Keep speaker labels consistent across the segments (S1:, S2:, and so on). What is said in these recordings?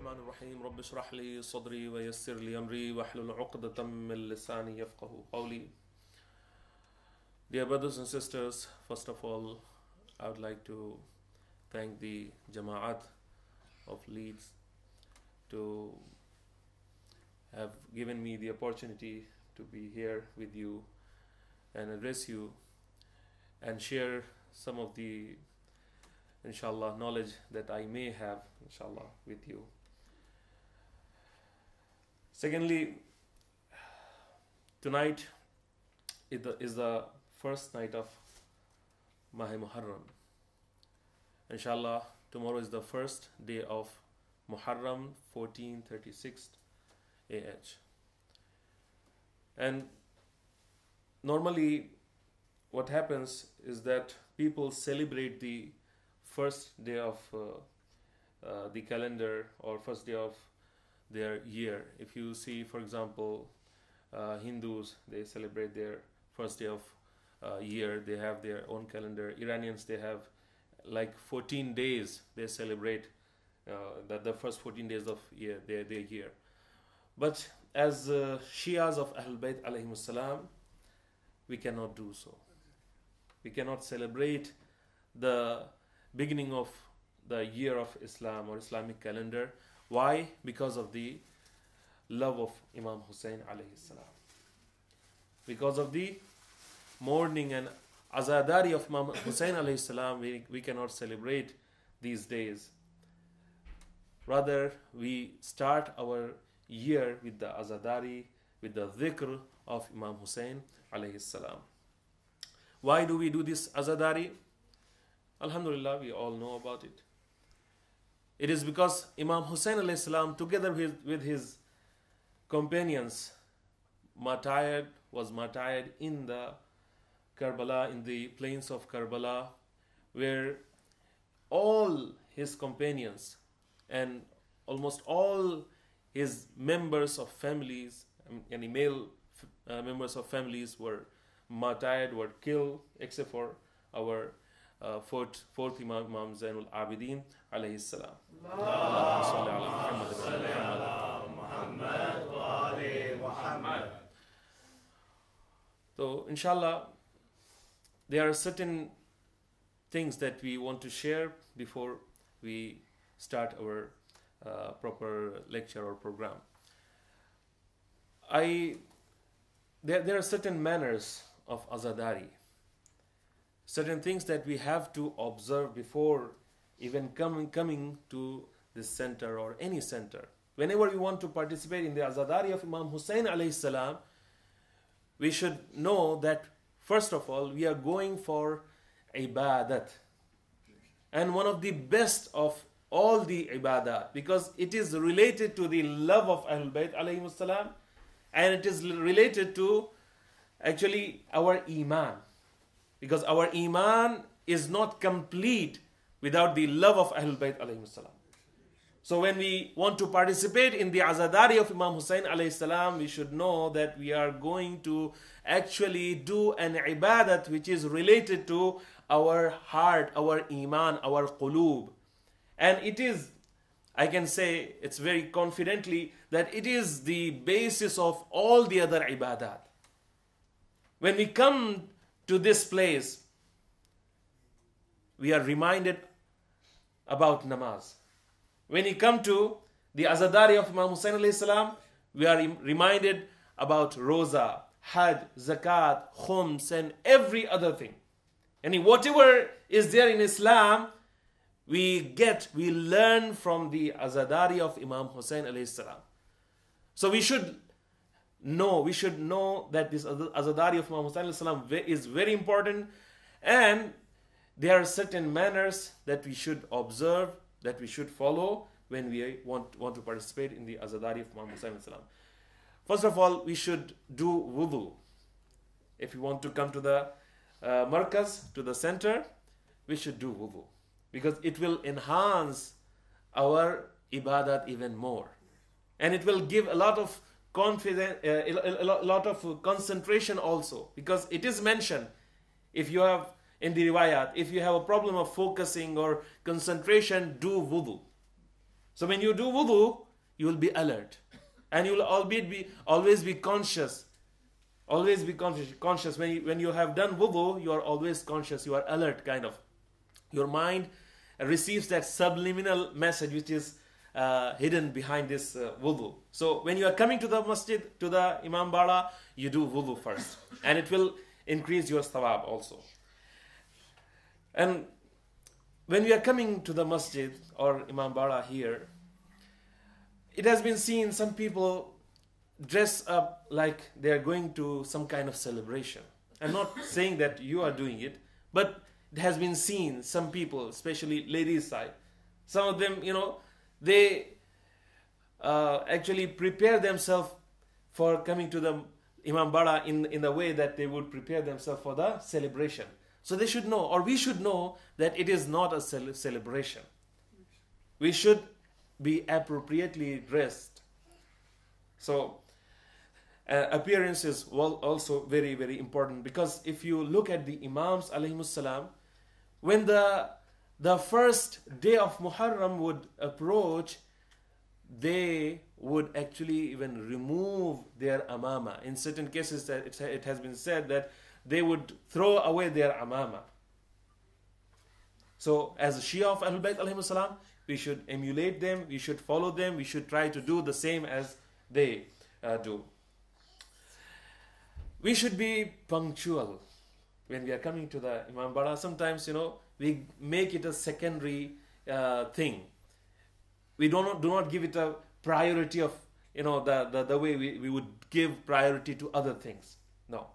S1: الرحمن الرحيم رب اشرح لي صدري ويسر لي أمري واحلل عقدة من لساني يفقه قولي. Dear brothers and sisters, first of all, I would like to thank the Jama'at of Leeds to have given me the opportunity to be here with you and address you and share some of the inshallah knowledge that I may have inshallah with you. Secondly, tonight is the first night of Mahe Muharram. Inshallah, tomorrow is the first day of Muharram 1436 AH. And normally what happens is that people celebrate the first day of the calendar or first day of their year. If you see, for example, Hindus, they celebrate their first day of year. They have their own calendar. Iranians, they have like 14 days they celebrate the first 14 days of their year. But as Shias of Ahlul Bayt alayhim salam, we cannot do so. We cannot celebrate the beginning of the year of Islam or Islamic calendar. Why? Because of the love of Imam Hussein alayhi salam. Because of the mourning and azadari of Imam Hussein alayhi salam, we cannot celebrate these days. Rather, we start our year with the azadari, with the dhikr of Imam Hussein alayhi salam. Why do we do this azadari? Alhamdulillah, we all know about it. It is because Imam Hussein alayhi salam, together with his companions, was martyred in the Karbala, in the plains of Karbala, where all his companions and almost all his members of families, any male members of families were martyred, were killed, except for our fourth Imam Zainul Abidin alayhi salam. So inshallah, there are certain things that we want to share before we start our proper lecture or program. There are certain manners of azadari, certain things that we have to observe before even coming to this center or any center. Whenever we want to participate in the azadari of Imam Hussein alayhi salam, we should know that first of all we are going for ibadat, and one of the best of all the ibadah, because it is related to the love of Ahlul Bayt alayhim salam, and it is related to actually our iman, because our iman is not complete without the love of Ahlul Bayt alayhim salam. So when we want to participate in the azadari of Imam Hussein alayhi salam, we should know that we are going to actually do an ibadat which is related to our heart, our iman, our qulub. And it is, I can say it's very confidently, that it is the basis of all the other ibadat. When we come to this place, we are reminded about namaz. When we come to the azadari of Imam Hussein alayhi salam, we are reminded about roza, hajj, zakat, khums, and every other thing. And whatever is there in Islam, we learn from the azadari of Imam Hussein alayhi salam. So we should know that this azadari of Imam Hussein alayhi salam is very important, and there are certain manners that we should observe, that we should follow when we want to participate in the azadari of Imam Hussein alayhi salam. First of all, we should do wudu. If we want to come to the markaz, to the center, we should do wudu, because it will enhance our ibadat even more, and it will give a lot of confidence, a lot of concentration also, because it is mentioned, if you have in the riwayat, if you have a problem of focusing or concentration, do wudu. So when you do wudu, you will be alert. And you will always be conscious. Always be conscious. When you have done wudu, you are always conscious. You are alert, kind of. Your mind receives that subliminal message which is hidden behind this wudu. So when you are coming to the masjid, to the Imam Bada, you do wudu first. And it will increase your thawab also. And when we are coming to the masjid or Imam Bada here, it has been seen some people dress up like they are going to some kind of celebration. I'm not saying that you are doing it, but it has been seen some people, especially ladies' side. Some of them, they actually prepare themselves for coming to the Imam Bada in the way that they would prepare themselves for the celebration. So they should know, or we should know, that it is not a celebration. We should be appropriately dressed. So appearance is also very, very important, because if you look at the Imams alayhimus salam, when the first day of Muharram would approach, they would actually even remove their amama. In certain cases, that it has been said that they would throw away their amama. So as a Shia of Ahlul Bayt alayhimus salam, we should emulate them, we should follow them, we should try to do the same as they do. We should be punctual when we are coming to the Imam Bada. Sometimes, we make it a secondary thing. We do not give it a priority of, the way we would give priority to other things. No.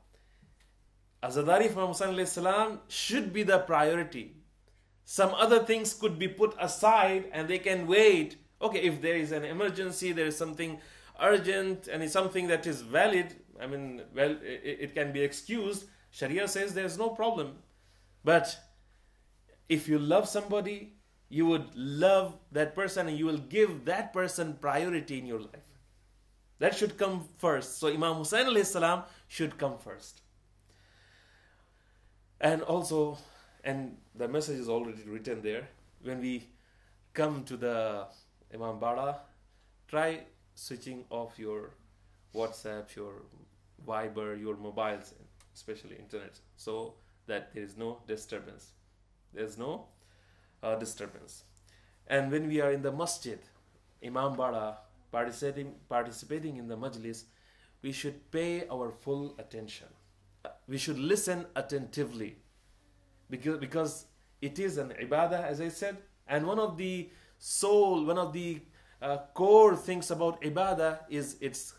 S1: Azadari of Imam Hussain alayhi salam should be the priority. Some other things could be put aside and they can wait. Okay, if there is an emergency, there is something urgent and it's something that is valid, it can be excused. Sharia says there is no problem. But if you love somebody, you would love that person and you will give that person priority in your life. That should come first. So Imam Hussain alayhi salam should come first. And also, and the message is already written there, when we come to the Imam Bada, try switching off your WhatsApp, your Viber, your mobiles, especially internet, so that there is no disturbance. There's no disturbance. And when we are in the masjid, Imam Bada, participating in the majlis, we should pay our full attention. We should listen attentively, because it is an ibadah, as I said, and one of the core things about ibadah is its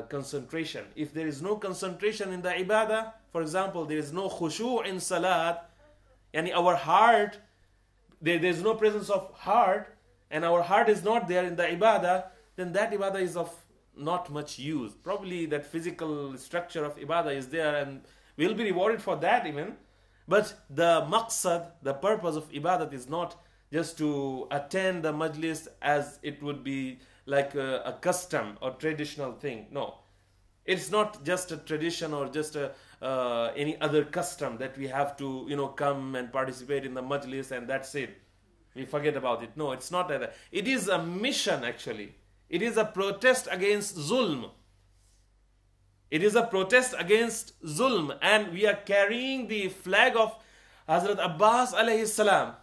S1: concentration. If there is no concentration in the ibadah, for example, there is no khushu' in salat, and our heart, there is no presence of heart, and our heart is not there in the ibadah, then that ibadah is of not much use. Probably that physical structure of ibadah is there and we'll be rewarded for that even. But the maqsad, the purpose of ibadat is not just to attend the majlis as it would be like a custom or traditional thing. No. It's not just a tradition or just any other custom that we have to, come and participate in the majlis and that's it. We forget about it. No, it's not like that. It is a mission actually. It is a protest against zulm. It is a protest against zulm, and we are carrying the flag of Hazrat Abbas alayhi salam.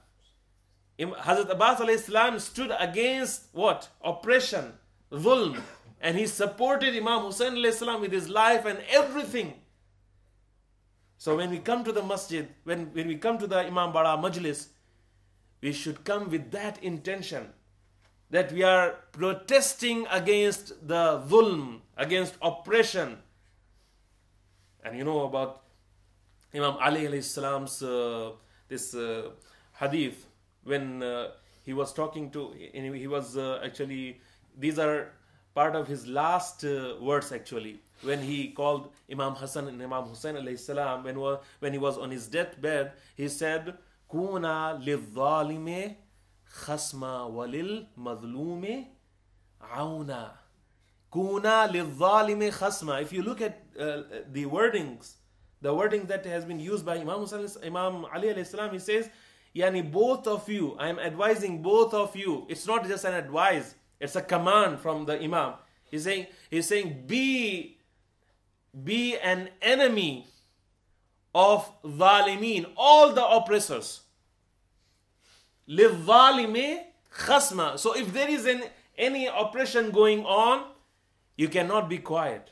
S1: Hazrat Abbas alayhi salam stood against what? Oppression, zulm, and he supported Imam Hussain alayhi salam with his life and everything. So when we come to the masjid, when we come to the Imam Bada majlis, we should come with that intention, that we are protesting against the zulm, against oppression. And you know about Imam Ali alayhi salam's this hadith, when he was talking to, he was actually, these are part of his last words actually, when he called Imam Hassan and Imam Hussain alayhi salam, when he was on his deathbed, he said, Kuna lidh-dhalime khasma walil madhlume auna. Kuna lidh-dhalime khasma. If you look at the wording that has been used by Imam Ali alayhi salam, he says, Yani both of you, I am advising both of you. It's not just an advice, it's a command from the Imam. He's saying be an enemy of Zalimin, all the oppressors. لِلظَّالِمِ خَصْمًا. So if there is any oppression going on, you cannot be quiet.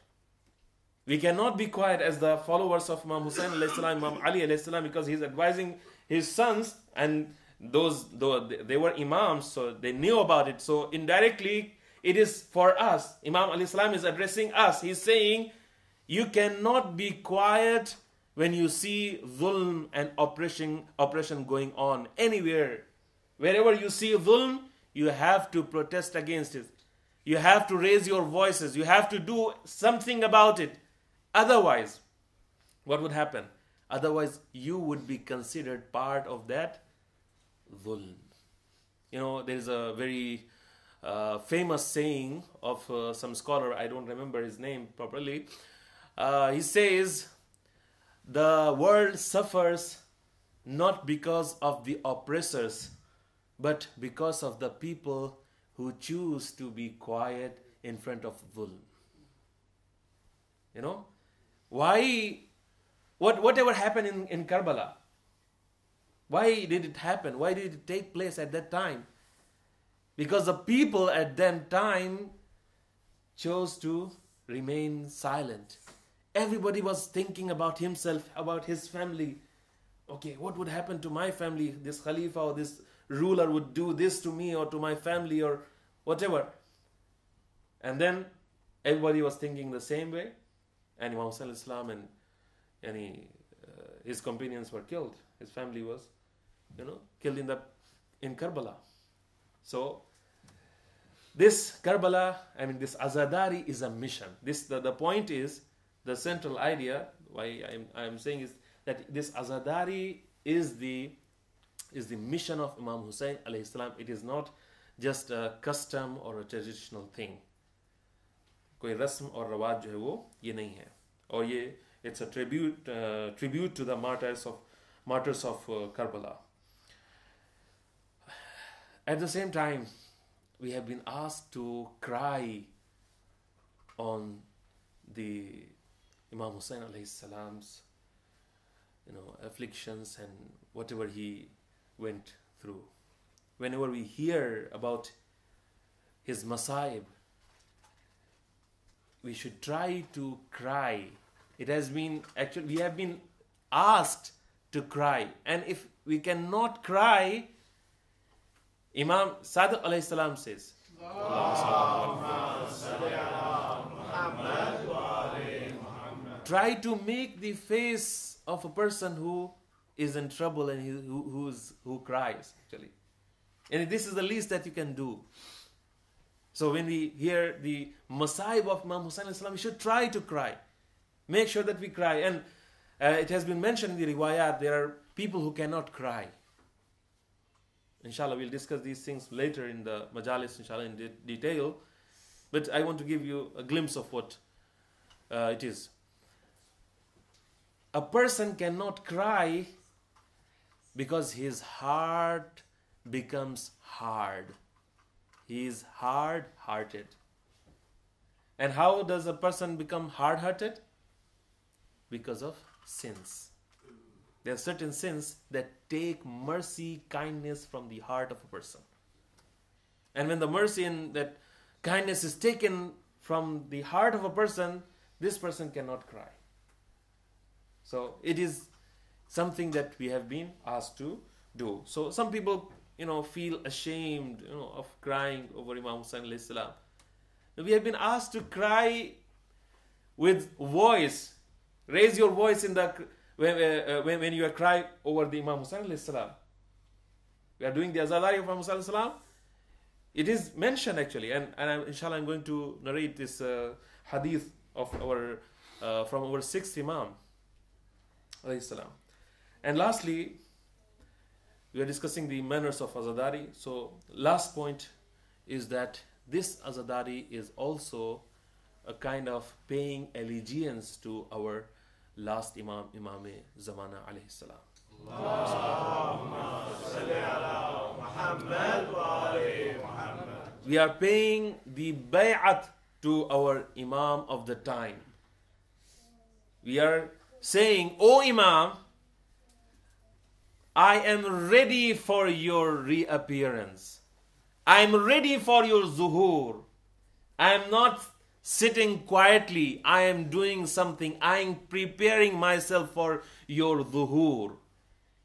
S1: We cannot be quiet as the followers of Imam Hussein alayhi salam, Imam Ali alayhi salam, because he's advising his sons, and they were imams, so they knew about it. So indirectly, it is for us. Imam alayhi salam is addressing us. He's saying, you cannot be quiet when you see zulm and oppression going on anywhere. Wherever you see zulm, you have to protest against it. You have to raise your voices. You have to do something about it. Otherwise, what would happen? Otherwise, you would be considered part of that zulm. You know, there is a very famous saying of some scholar, I don't remember his name properly. He says, the world suffers not because of the oppressors, but because of the people who choose to be quiet in front of zulm. You know, why? Whatever happened in Karbala? Why did it happen? Why did it take place at that time? Because the people at that time chose to remain silent. Everybody was thinking about himself, about his family. Okay, what would happen to my family? This Khalifa or this ruler would do this to me or to my family or whatever. And then everybody was thinking the same way. And Imam Hussain al-Islam and his companions were killed. His family was, killed in Karbala. So this Karbala, this Azadari is a mission. The point is, the central idea why I am saying is that this Azadari is the mission of Imam Hussain alayhi salam. It is not just a custom or a traditional thing. कोई रस्म और रवाज जो है वो ये नहीं है, और ये it's a tribute to the martyrs of Karbala. At the same time, we have been asked to cry on the Imam Hussain alayhi salam's afflictions and whatever he went through. Whenever we hear about his masaib, we should try to cry. We have been asked to cry, and if we cannot cry, Imam Sadiq alayhi salam says, try to make the face of a person who is in trouble and who cries, actually. And this is the least that you can do. So when we hear the masaib of Imam Hussain al-Islam, we should try to cry. Make sure that we cry. And it has been mentioned in the riwayat, there are people who cannot cry. Inshallah, we'll discuss these things later in the majalis, inshallah, in detail. But I want to give you a glimpse of what it is. A person cannot cry because his heart becomes hard. He is hard-hearted. And how does a person become hard-hearted? Because of sins. There are certain sins that take mercy, kindness from the heart of a person. And when the mercy and that kindness is taken from the heart of a person, this person cannot cry. So it is something that we have been asked to do. So some people, feel ashamed, of crying over Imam Hussain alayhi salam. We have been asked to cry with voice. Raise your voice when you are crying over the Imam Hussain alayhi salam. We are doing the Azadari of Imam Hussain alayhi salam. It is mentioned actually, and inshallah I'm going to narrate this hadith of from our sixth Imam alayhi salam. And lastly, we are discussing the manners of Azadari. So last point is that this Azadari is also a kind of paying allegiance to our last Imam, Imam Zamana alayhi salam. We are paying the bay'at to our Imam of the time. We are saying, "O Imam, I am ready for your reappearance. I am ready for your zuhur. I am not sitting quietly. I am doing something. I am preparing myself for your zuhur."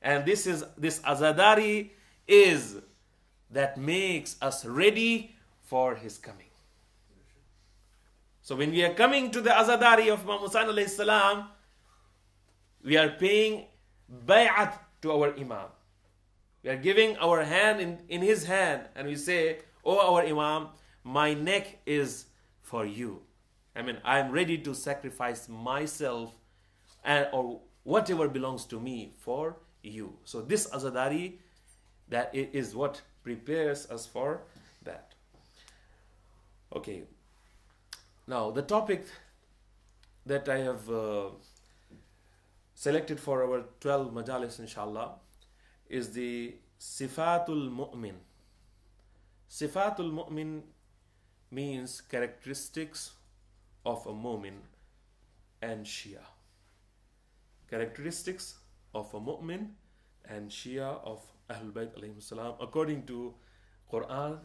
S1: And this azadari is that makes us ready for his coming. So when we are coming to the azadari of Imam Hussain alayhi salam, we are paying bay'at to our Imam. We are giving our hand in his hand, and we say, "Oh, our Imam, my neck is for you. I mean, I am ready to sacrifice myself or whatever belongs to me for you." So this azadari, that is what prepares us for that. Okay. Now the topic that I have selected for our 12 majalis, inshallah, is the Sifatul Mu'min. Sifatul Mu'min means characteristics of a mu'min and Shia. Characteristics of a mu'min and Shia of Ahlul Bayt alayhim salam, according to Quran,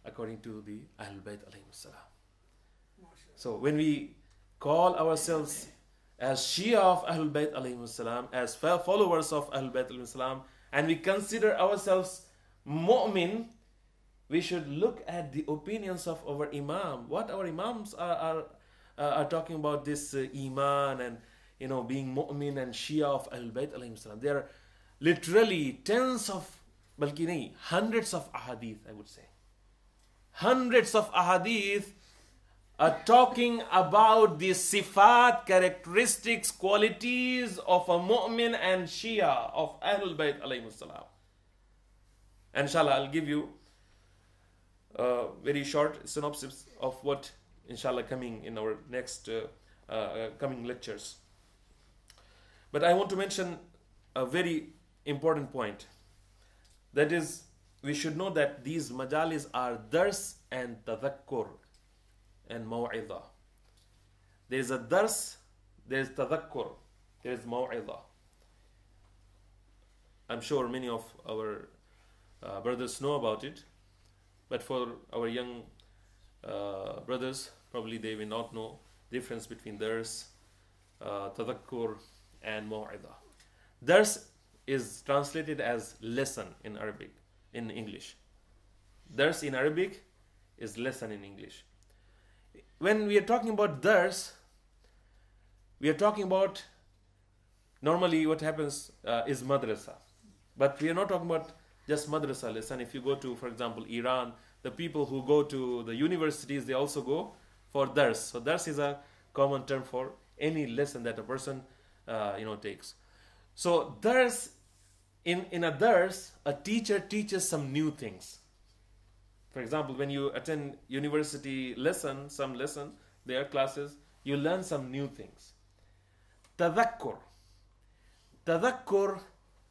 S1: according to the Ahlul Bayt alayhim salam. So when we call ourselves as Shia of Ahlul Bayt alayhim salam, as followers of Ahlul Bayt alayhim salam, and we consider ourselves mu'min, we should look at the opinions of our Imam. What our Imams are talking about this Iman and being mu'min and Shia of Ahlul Bayt alayhim salam. There are literally tens of, hundreds of ahadith, I would say. Hundreds of ahadith are talking about the sifat, characteristics, qualities of a mu'min and Shia of Ahlul Bayt alayhim salam. Inshallah, I'll give you a very short synopsis of what, inshallah, coming in our next coming lectures. But I want to mention a very important point. That is, we should know that these majalis are dars and tadhakkur and maw'idah. There is a dars, there is tadhakkur, there is maw'idah. I'm sure many of our brothers know about it, but for our young brothers, probably they will not know the difference between dars, tadhakkur and maw'idah. Dars is translated as lesson in Arabic, in English. Dars in Arabic is lesson in English. When we are talking about dars, we are talking about, normally what happens is madrasa. But we are not talking about just madrasa lesson. If you go to, for example, Iran, the people who go to the universities, they also go for dars. So dars is a common term for any lesson that a person takes. So dars, in a dars, a teacher teaches some new things. For example, when you attend university lesson, their classes, you learn some new things. Tadhakkur. Tadhakkur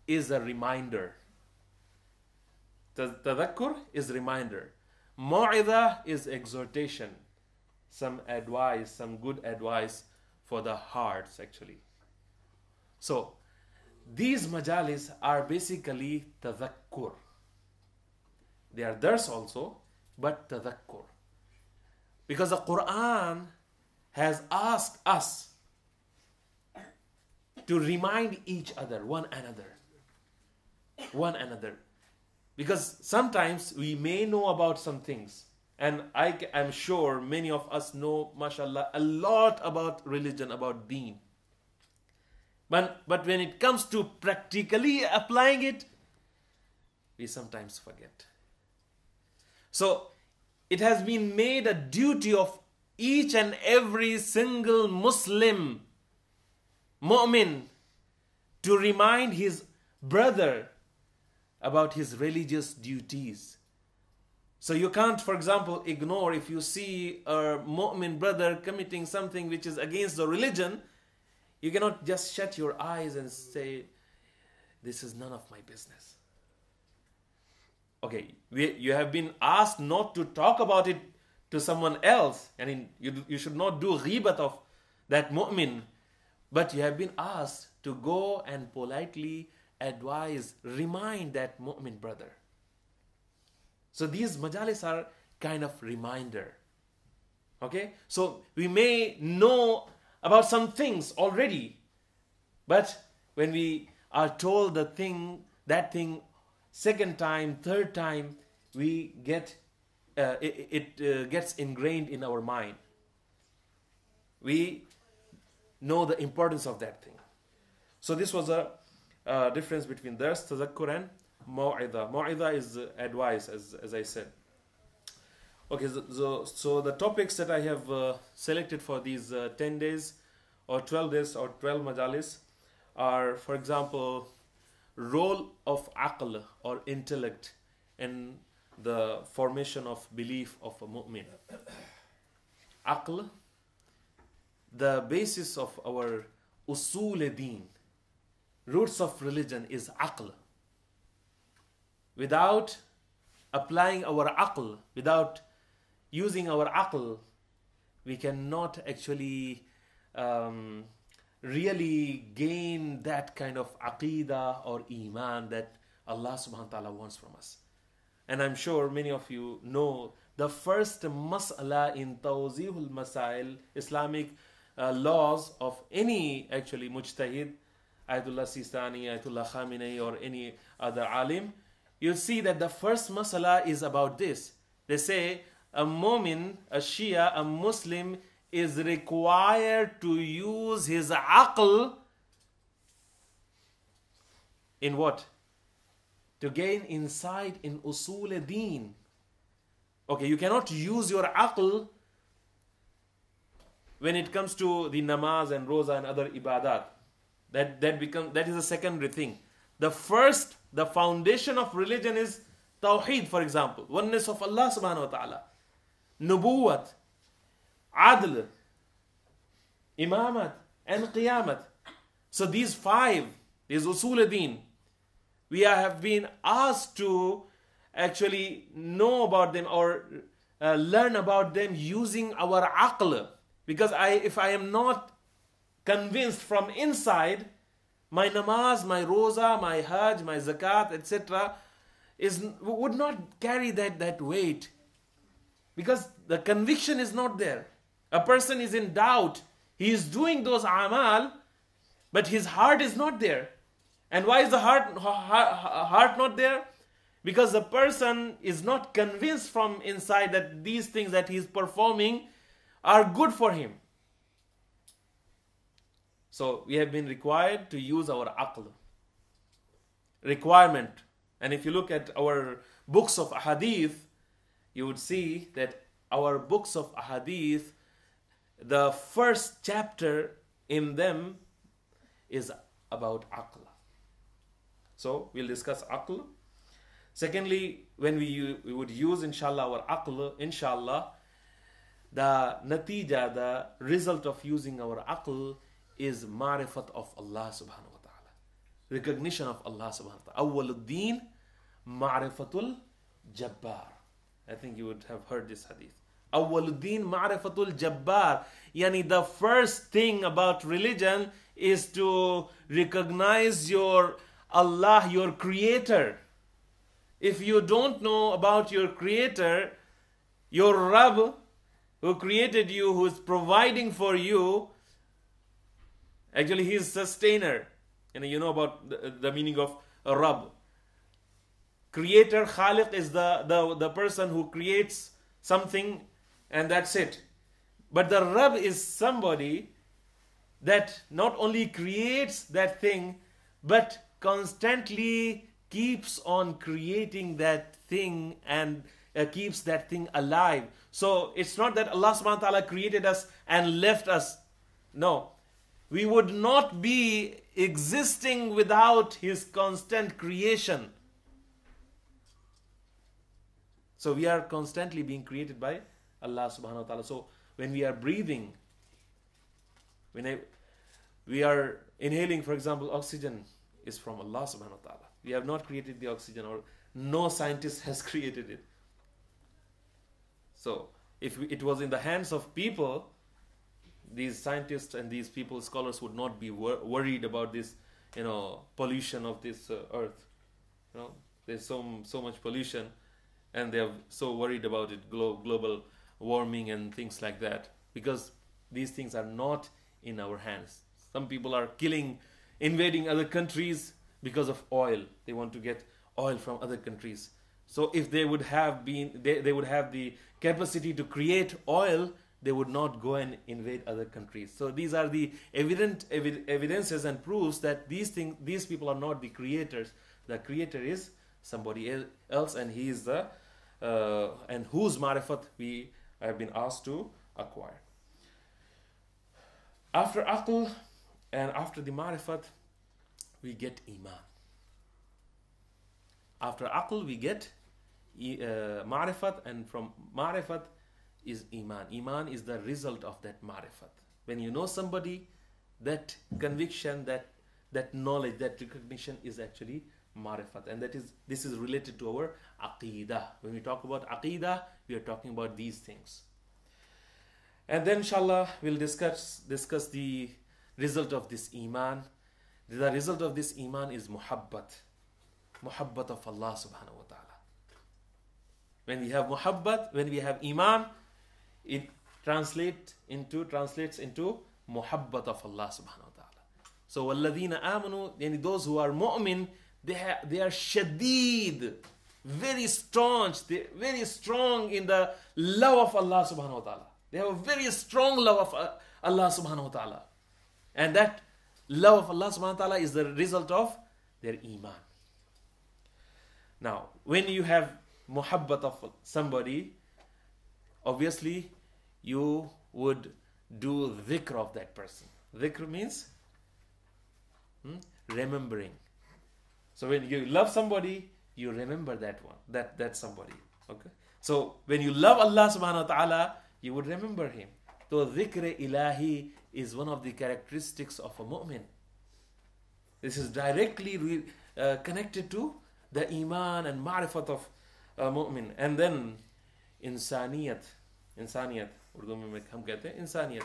S1: is a reminder. Tadhakkur is reminder. Mau'idah is exhortation. Some advice, some good advice for the hearts, actually. So, these majalis are basically tadhakkur. They are dars also, but tadhakkur. Because the Quran has asked us to remind each other, one another. Because sometimes we may know about some things, and I'm sure many of us know, mashallah, a lot about religion, about deen. But when it comes to practically applying it, we sometimes forget. So it has been made a duty of each and every single Muslim mu'min to remind his brother about his religious duties. So you can't, for example, ignore if you see a mu'min brother committing something which is against the religion, You cannot just shut your eyes and say, this is none of my business. Okay, you have been asked not to talk about it to someone else. I mean, you should not do ghibat of that mu'min. But you have been asked to go and politely advise, remind that mu'min brother. So these majalis are kind of reminder. Okay? So we may know about some things already. But when we are told that thing second time, third time, we get it gets ingrained in our mind. We know the importance of that thing. So this was a difference between dars, tazakkur and maw'idha. Maw'idha is advice, as I said. Okay, so the topics that I have selected for these 10 days or 12 days or 12 majalis are, for example, role of aql or intellect in the formation of belief of a mu'min. Aql, the basis of our usul-e-deen, roots of religion is aql. Without applying our aql, without using our aql, we cannot actually really gain that kind of aqidah or iman that Allah subhanahu wa ta'ala wants from us. And I'm sure many of you know the first mas'ala in Tawzihul Masail, Islamic laws of any actually mujtahid, Ayatollah Sistani, Ayatollah Khamenei or any other alim, you'll see that the first mas'ala is about this. They say a mu'min, a Shia, a Muslim is required to use his aql in what? To gain insight in usul-e-deen. Okay, you cannot use your aql when it comes to the namaz and roza and other ibadat. That is a secondary thing. The foundation of religion is tawheed, for example, oneness of Allah subhanahu wa ta'ala, nubuwat, adl, imamat, and qiyamat. So these five, these usul-e-deen, we have been asked to actually know about them or learn about them using our aql. Because if I am not convinced from inside, my namaz, my roza, my hajj, my zakat, etc. would not carry that weight. Because the conviction is not there. A person is in doubt. He is doing those amal, but his heart is not there. And why is the heart not there? Because the person is not convinced from inside that these things that he is performing are good for him. So we have been required to use our aql. Requirement. And if you look at our books of ahadith, you would see that our books of ahadith, the first chapter in them is about aql. So we'll discuss aql. Secondly, when we would use inshallah our aql, inshallah, the natija, the result of using our aql is ma'rifat of Allah subhanahu wa ta'ala. Recognition of Allah subhanahu wa ta'ala. Awwaluddin ma'rifatul jabbar. I think you would have heard this hadith. Awwaluddin ma'rifatul jabbar. Yani the first thing about religion is to recognize your Allah, your creator. If you don't know about your creator, your Rabb, who created you, who is providing for you, actually he is sustainer. And you know about the meaning of Rabb. Creator, Khaliq, is the person who creates something and that's it. But the Rabb is somebody that not only creates that thing, but constantly keeps on creating that thing and keeps that thing alive. So it's not that Allah subhanahu wa ta'ala created us and left us. No. We would not be existing without His constant creation. So we are constantly being created by Allah subhanahu wa ta'ala. So when we are breathing, we are inhaling, for example, oxygen is from Allah subhanahu wa ta'ala. We have not created the oxygen, or no scientist has created it. So if it was in the hands of people, these scientists and these people, scholars, would not be worried about this, pollution of this earth. There's so much pollution, and they are so worried about it, global warming and things like that, because these things are not in our hands. Some people are invading other countries because of oil. They want to get oil from other countries. So if they would have they would have the capacity to create oil, they would not go and invade other countries. So these are the evidences and proofs that these people are not the creators. The creator is somebody else, and he is the and whose marifat we have been asked to acquire. After aql and after the marifat, we get iman. After aql we get marifat, and from marifat is iman. Iman is the result of that marifat. When you know somebody, that conviction, that knowledge, that recognition is actually marifat, and this is related to our aqidah. When we talk about aqidah, we are talking about these things. And then inshallah we'll discuss the result of this iman. The result of this iman is muhabbat of Allah subhanahu wa ta'ala. When we have muhabbat, when we have iman, it translates into muhabbat of Allah subhanahu wa ta'ala. So walladhina amanu, yani those who are mu'min, they are shadid, very strong in the love of Allah subhanahu wa ta'ala. They have a very strong love of Allah subhanahu wa ta'ala. And that love of Allah subhanahu wa ta'ala is the result of their iman. Now, when you have muhabbat of somebody, obviously you would do dhikr of that person. Dhikr means remembering. So when you love somebody, you remember that one, that somebody. Okay. So when you love Allah subhanahu wa ta'ala, you would remember him. So dhikr ilahi is one of the characteristics of a mu'min. This is directly connected to the iman and ma'rifat of a mu'min. And then insaniyat, Urdu mein hum kehte hain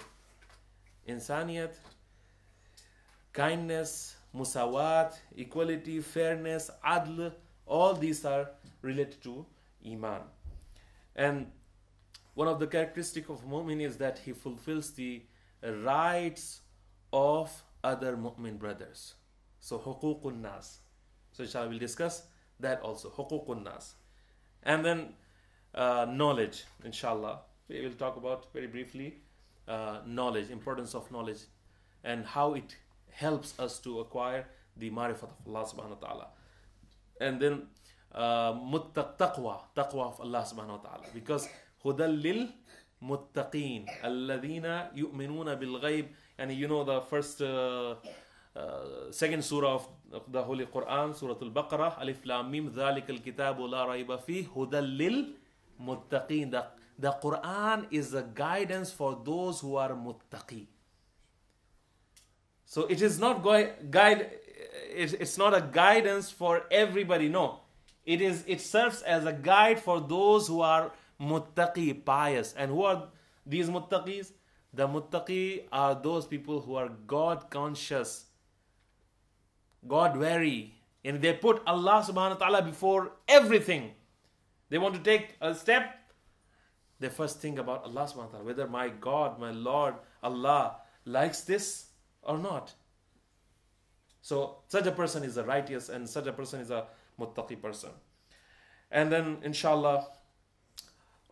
S1: insaniyat, kindness, musawat, equality, fairness, adl, all these are related to iman. And one of the characteristics of a mu'min is that he fulfills the rights of other mu'min brothers. So huququn nas. So inshallah we'll discuss that also, huququn nas. And then knowledge, inshallah. We will talk about very briefly knowledge, importance of knowledge, and how it helps us to acquire the marifat of Allah subhanahu wa ta'ala. And then taqwa of Allah subhanahu wa ta'ala. Because hudal lil muttaqeen alladhina yu'minuna bil ghaib. And you know the first second surah of the Holy Quran, Surah Al-Baqarah, Alif Lam Mim, dhalikal kitabu la rayba fi hudal lil muttaqeen. The Quran is a guidance for those who are muttaqi. So it is not it's not a guidance for everybody. No, it serves as a guide for those who are muttaqi, pious. And who are these muttaqis? The muttaqi are those people who are God conscious, God wary, and they put Allah subhanahu wa ta'ala before everything. They want to take a step, they first think about Allah subhanahu wa ta'ala, whether my God, my Lord, Allah likes this or not. So such a person is a righteous, and such a person is a muttaqi person. And then inshallah,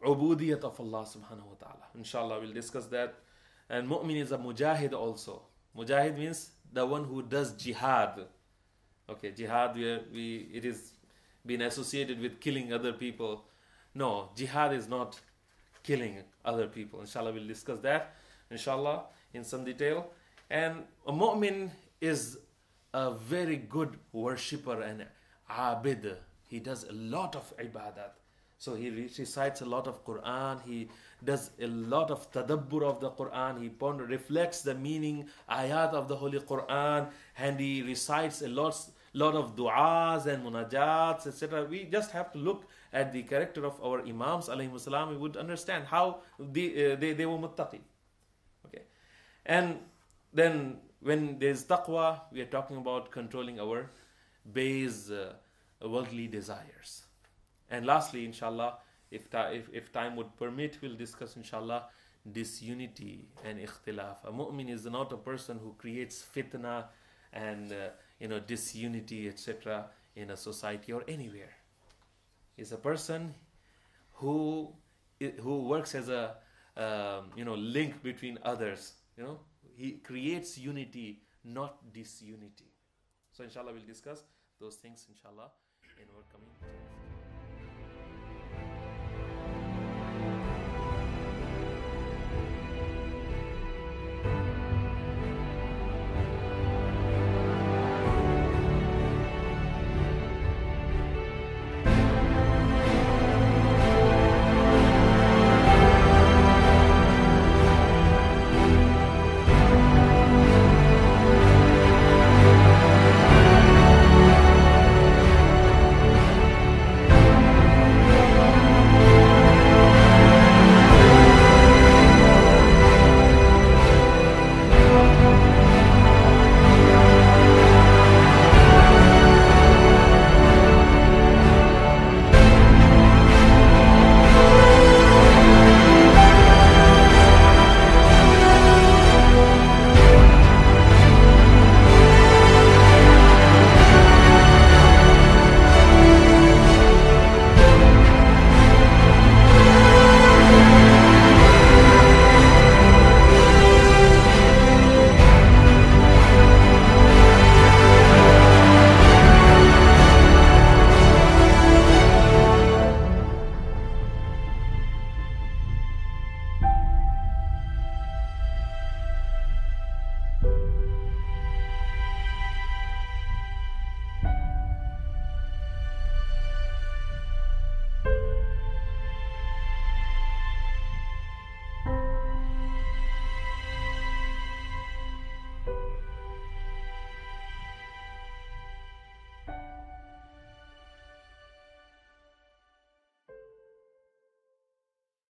S1: ubudiyat of Allah subhanahu wa ta'ala. Inshallah we'll discuss that. And mu'min is a mujahid also. Mujahid means the one who does jihad. Okay, jihad it is been associated with killing other people. No, jihad is not killing other people. Inshallah we'll discuss that, inshallah, in some detail. And a mu'min is a very good worshipper and abid. He does a lot of ibadat. So he recites a lot of Quran. He does a lot of tadabbur of the Quran. He reflects the meaning, ayat of the Holy Quran, and he recites a lot of du'as and munajats, etc. We just have to look at the character of our Imams, alayhi salam. We would understand how they were muttaqi. Okay, and then when there's taqwa, we are talking about controlling our base worldly desires. And lastly, inshallah, if time would permit, we'll discuss, inshallah, disunity and ikhtilaf. A mu'min is not a person who creates fitna and disunity, etc., in a society or anywhere. He's a person who works as a link between others. He creates unity, not disunity. So inshallah, we'll discuss those things, inshallah, in our coming.